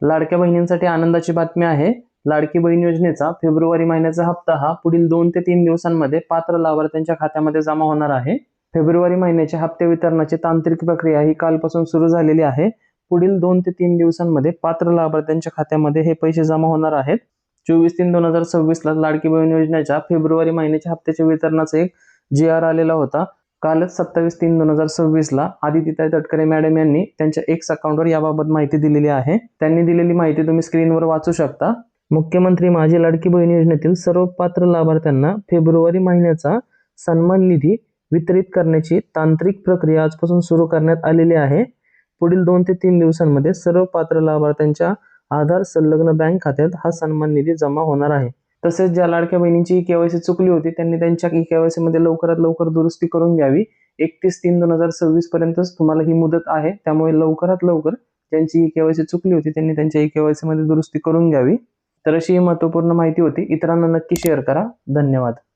लाडक्या बहिणींसाठी आनंदाची बातमी आहे. लाडकी बहीण योजनेचा फेब्रुवारी महिन्याचा हप्ता हा पुढील 2 ते 3 दिवसांमध्ये पात्र लाभार्थ्यांच्या खात्यामध्ये जमा होणार आहे. फेब्रुवारी महिन्याच्या हप्ते वितरणाची तांत्रिक प्रक्रिया ही कालपासून सुरू झालेली आहे. पुढील 2 ते 3 दिवसांमध्ये पात्र लाभार्थ्यांच्या खात्यामध्ये हे पैसे जमा होणार आहेत. 24/3/2026 ला लाडकी बहीण योजनेच्या फेब्रुवारी महिन्याच्या हप्त्याच्या वितरणाचा एक GR आलेला होता. कालच 27/3/2026 ला आदितीताई तटकरे मॅडम यांनी त्यांच्या एक्स अकाउंटवर याबाबत माहिती दिलेली आहे. त्यांनी दिलेली माहिती तुम्ही स्क्रीनवर वाचू शकता. मुख्यमंत्री माझी लाडकी बहीण योजनेतील सर्व पात्र लाभार्थ्यांना फेब्रुवारी महिन्याचा सन्मान निधी वितरित करण्याची तांत्रिक प्रक्रिया आजपासून सुरू करण्यात आलेली आहे. पुढील 2 ते 3 दिवसांमध्ये सर्व पात्र लाभार्थ्यांच्या आधार संलग्न बँक खात्यात हा सन्मान निधी जमा होणार आहे. तसेच ज्या लाडक्या बहिणींची KYC चुकली होती त्यांनी त्यांच्या KYC मध्ये लवकरात लवकर दुरुस्ती करून घ्यावी. 31/3/2026 पर्यंतच तुम्हाला ही मुदत आहे. त्यामुळे लवकरात लवकर ज्यांची KYC चुकली होती त्यांनी त्यांच्या KYC मध्ये दुरुस्ती करून घ्यावी. तर अशी महत्त्वपूर्ण माहिती होती. इतरांना नक्की शेअर करा. धन्यवाद.